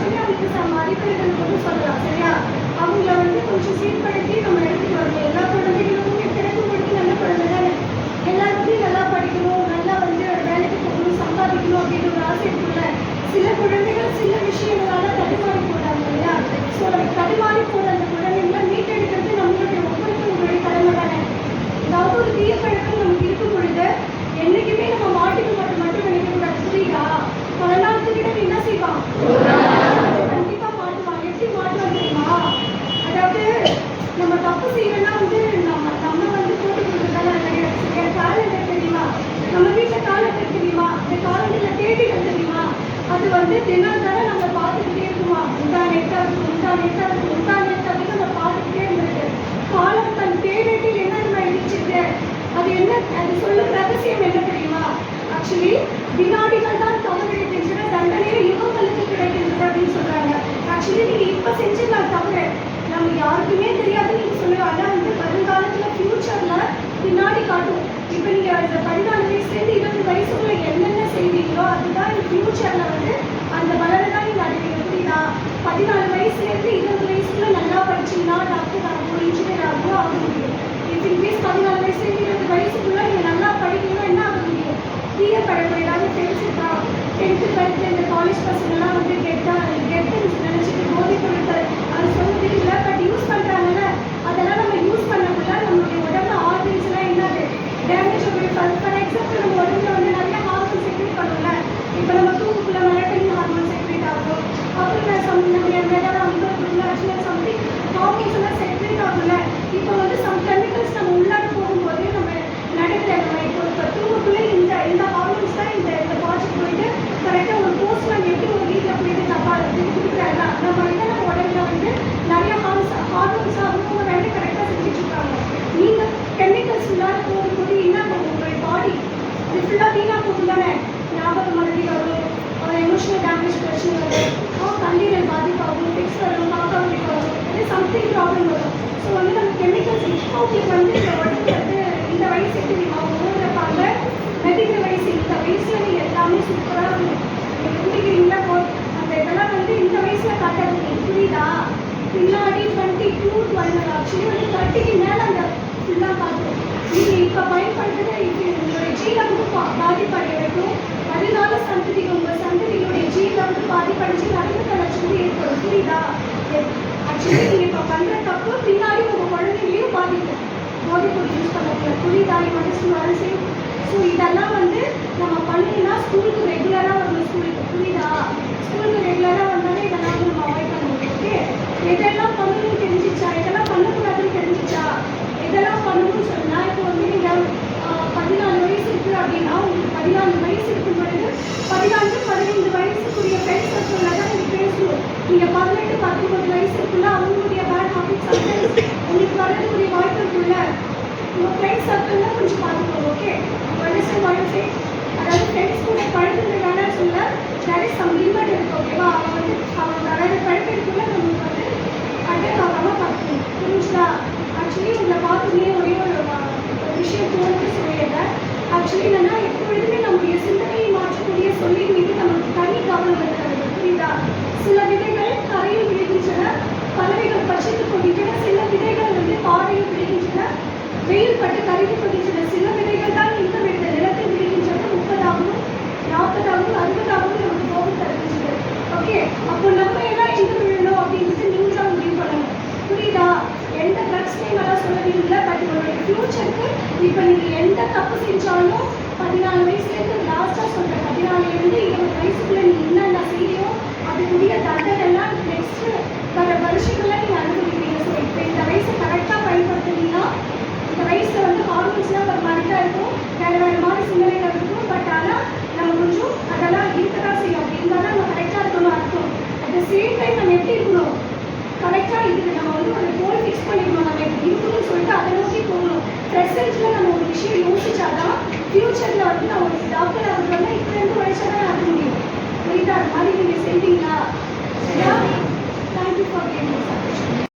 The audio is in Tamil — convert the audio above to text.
சொல்லி அவங்களுக்கு மதிப்பெண்கள் கொண்டு சொல்லலாம். சரியா? அவங்கள வந்து கொஞ்சம் சீர்படுத்தி நம்ம எடுத்துட்டு வரணும். எல்லா குழந்தைகளுக்கும் கிடைக்கும் பொழுது நல்ல குழந்தை தானே. எல்லாருக்குமே நல்லா படிக்கணும், நல்லா வந்து வேலைக்கு போகணும், சம்பாதிக்கணும் அப்படின்ற ஒரு ஆசை இருக்குல்ல. சில குழந்தைகள் சில விஷயங்களால தடுமாறி போறாங்க இல்லையா? ஸோ நம்ம தடுமாறி போற அந்த குழந்தைங்களை மீட்டெடுக்கிறது நம்மளுடைய ஒவ்வொருத்தருடைய கடமை தானே. ஏதாவது ஒரு தீய பழக்கம் நமக்கு இருக்கும் பொழுது என்னைக்குமே நம்ம மாட்டிக்க மட்டும் நினைக்கக்கூடாது. புரியுதா? பல நாட்களிடம் என்ன செய்வான்? கண்டிப்பா மாட்டுவான். எப்படி மாட்டுவான் தெரியுமா? அதாவது நம்ம தப்பு செய்யறோம்னா வந்து நம்ம வந்து போட்டு கொடுக்கறதால நிறைய காலண்டர் தெரியுமா? நம்ம வீட்டில் காலண்டர் தெரியுமா? இந்த காலண்டர்ல தேதிகள் தெரியுமா? அது வந்து தினந்தரம் நம்ம பார்த்துக்கிட்டே இருக்குமா? முந்தானேத்தா அப்படின்னு நம்ம பார்த்துக்கிட்டே இருந்திருக்கு. காலம் தன் தேவையில் என்ன நம்ம எழுதிச்சிருக்கு? அது என்ன? அது சொல்லும் ரகசியம் என்ன தெரியுமா? ஆக்சுவலி வினாடிகள் தான் தவறு இருக்கின்றன, தண்டனை யுகங்களுக்கு கிடைக்கின்றது அப்படின்னு சொல்றாங்க. ஆக்சுவலி நீங்க இப்ப செஞ்சிடலாம் தவறு, நம்ம யாருக்குமே தெரியாது நீங்க சொல்லுங்க. ஆனா வந்து வருங்காலத்துல ஃபியூச்சர்ல பின்னாடி காட்டும். இப்ப நீங்க அந்த 14 வயசுலேருந்து 20 வயசுக்குள்ள என்னென்ன செய்வீங்களோ அதுதான் இந்த ஃபியூச்சர்ல வந்து அந்த பலனை தான் நீங்க அடைவீங்க. புரியுதா? 14 வயசுலேருந்து 20 வயசுக்குள்ள நல்லா படிச்சீங்கன்னா டாக்டர் ஆகும், இன்ஜினியர் ஆகும், ஆக முடியும். இப்போ இன்கேஸ் 14 வயசுலேருந்து 20 வயசுக்குள்ள நீங்க நல்லா படிக்கணும்னா என்ன ஆக முடியும்? தீய பழக்கம் ஏதாவது தெரிஞ்சுட்டா 10th 12th இந்த காலேஜ் பசங்கள்லாம் வந்து கெட்டுன்னு நினைச்சிட்டு போதை பொருட்கள் அது சொல்லுது இல்லை, பட் யூஸ் பண்றாங்கல்ல. அதெல்லாம் நம்ம யூஸ் பண்ணக்குள்ள நம்மளுடைய உடம்பு ஆர்கன்ஸ் எல்லாம் என்னது டேமேஜ் ஆகும். ஃபார் எக்ஸாம்பிள் நம்ம உடம்புல வந்து நிறைய ஹார்மோன் செக்ரேட் பண்ணும்ல. இப்போ நம்ம தூக்குக்குள்ள மெலட்டனின் ஹார்மோன் செக்ரேட் ஆகும், அப்புறம் நம்மளுடைய சம்திங் ஹார்மோன்ஸ் எல்லாம் செக்ரேட் ஆகும்ல. இப்போ வந்து சம் கெமிக்கல்ஸ் நம்ம உள்ளாட போகும்போது நம்ம நடக்கிற நம்ம இப்போ தூக்குக்குள்ள இந்த ஹார்மோன்ஸ் தான் இந்த பாய்ச்சி போயிட்டு கரெக்டாக ஒரு போஸ்ட்மேன் எப்படி ஒரு வீட்டில் போயிட்டு தப்பா கொடுக்குறாங்க. நம்ம வந்து நம்ம உடம்புல வந்து நிறைய ஹார்மோன்ஸ் அவங்க வேண்டி கரெக்டாக செஞ்சுட்டு இருக்காங்க. நீங்கள் கெமிக்கல்ஸ் உள்ளாட போகும்போது என்ன ஆகும்? உங்களுடைய பாடி இது ஃபுல்லாக வீணாக போகும் தானே. ஞாபக மறதி வரும், எமோஷனல் டேமேஜ் பிரச்சனை வரும், கல்லீரல் பாதிப்பாகும், ஃபிக்ஸ் வரும், காக்காவலி வரும், இது சம்திங் ப்ராப்ளம் வரும். ஸோ வந்து நம்ம கெமிக்கல்ஸ் இப்போ உங்களுக்கு வந்து இந்த உடம்பு வந்து இந்த வயசு தெரியுமா? ஊறுறப்பாங்க மெதிக்கிற வயசு. இந்த வயசில் நீங்கள் எல்லாமே சூப்பராக இருக்கும். நீங்கள் குடிக்கிறீங்களா அந்த இதெல்லாம் வந்து இந்த வயசில் காட்டாது. புரியுதா? பின்னாடி 22 12 ஆக்சுவலி வந்து 30க்கு மேலே அந்த ஃபுல்லாக காட்டும். நீங்கள் இப்போ பயன்படுத்துகிற இப்போ உங்களுடைய ஜீனை வந்து பாதிப்படைய வைக்கும். 14 சந்ததிக்கு உங்கள் சந்ததிகளுடைய ஜீனை வந்து பாதிப்படைச்சு நரம்பு தளர்ச்சி வந்து ஏற்படும். புரியுதா? ஆக்சுவலி நீங்கள் இப்போ பண்ணுற தப்பு பின்னாடி உங்கள் குழந்தைகளையும் பாதிக்கும். போதைப்பொருள் யூஸ் பண்ணக்கூடாது. புரியுதா? மனசு ஸோ இதெல்லாம் வந்து நம்ம பண்ணினா ஸ்கூலுக்கு ரெகுலராக வரணும். புரியுதா? ஸ்கூலுக்கு ரெகுலராக வந்தாலே இதெல்லாம் வந்து நம்ம அவாய்ட் பண்ண முடியும். ஓகே, எதெல்லாம் பண்ணணும்னு தெரிஞ்சிச்சா, எதெல்லாம் பண்ணக்கூடாதுன்னு தெரிஞ்சிச்சா, எதெல்லாம் பண்ணணும்னு சொன்னால் இப்போ வந்து நீங்கள் 14 வயசு இருக்குது அப்படின்னா உங்களுக்கு 14 வயசு இருக்கும் பொழுது 14 15 வயசுக்குரிய ஃப்ரெண்ட்ஸ் சர்க்கிளில் தான் நீங்கள் பேசணும். நீங்கள் 18 19 வயசுக்குள்ள அவங்களுடைய பேட் ஹாபிட்ஸ் உங்களுக்கு வரதுக்குரிய வாய்ப்பு இருக்குல்ல. உங்கள் ஃப்ரெண்ட்ஸ் சர்க்கிளில் கொஞ்சம் பார்த்துக்கோங்க. ஓகே, அதாவது ஃப்ரெண்ட்ஸ் கூட பழகிறது வேணாம்னு சொல்ல, வேறு சம் லிமிட் இருக்குது. ஓகேவா? அவங்க அதாவது பழக்கிறதுக்குள்ள நம்மளுக்கு வந்து அட்டாக் ஆகாமல் பார்த்துக்கணும். புரிஞ்சுதா? ஆக்சுவலி உங்களை பார்த்துமே ஒரே ஒரு விஷயம் தோணுன்னு சொல்லிடுறேன். ஆக்சுவலி என்னன்னா எப்பொழுதுமே நம்முடைய சிந்தனையை மாற்றக்கூடிய சொல்லின் மீது நமக்கு தனி கவனம் இருக்கிறது. புரியுதா? சில விதைகள் கரையில் விழுகின்றன, பறவைகள் பட்சத்துக் கொள்கின்றன. சில விதைகள் வந்து பாறையில் விழுகின்றன, வெயில் பட்டு கருகி கொள்கின்றன. சில விதைகள் தான் இந்த நிலத்தில் விழுகின்றன, 30ஆகவும் 40ஆகவும் 60ஆகவும் நமக்கு கோபம் தருகின்றது. ஓகே, அப்போ நம்ம எல்லாம் எங்க விழணும் அப்படின்றது நீங்க தான் முடிவு பண்ணணும். புரியுதா? எந்த ட்ரக்ஸ்லையும் நல்லா சொல்லுவீங்களா, பட் உங்களுடைய ஃபியூச்சருக்கு இப்போ நீங்கள் எந்த தப்பு செஞ்சாலும் 14 வயசுலேருந்து லாஸ்ட்டாக சொல்கிறேன், 14லேருந்து 20 வயசுக்குள்ளே நீங்கள் என்னென்ன செய்யணும் அதுக்குரிய தண்டனைலாம் நெக்ஸ்ட்டு வர வருஷங்களில் நீங்கள் அனுபவிப்பீங்க. ஸோ இப்போ இந்த வயசை கரெக்டாக பயன்படுத்துனீங்கன்னா இந்த வயசில் வந்து ஹார்மோன்ஸ்லாம் ஒரு மறக்காக இருக்கும், வேறு மாதிரி சிந்தனைகள் இருக்கும். பட் ஆனால் நம்ம கொஞ்சம் அதெல்லாம் இருக்க தான் செய்யும். அப்படி இருந்தால் தான் நம்ம கரெக்டாக இருக்கணும் அர்த்தம். அட் த சேம் டைம் நம்ம எப்படி இருக்கணும்? கரெக்டாக இதுக்கு நம்ம வந்து ஒரு கோல் ஃபிக்ஸ் பண்ணிக்கணும். நம்ம எப்படி இருக்கணும்னு சொல்லிட்டு அதை நோக்கி போகணும். ப்ரெசென்ட்டில் நம்ம ஒரு விஷயம் யோசிச்சாதான் ஃப்யூச்சரில் வந்து நான் ஒரு டாக்டர் ஆகுறதுனா இப்போ 2 வருஷம் தான் ஆக முடியும். புரியுதா? அது மாதிரி நீங்கள் செய்வீங்களா? சரியா?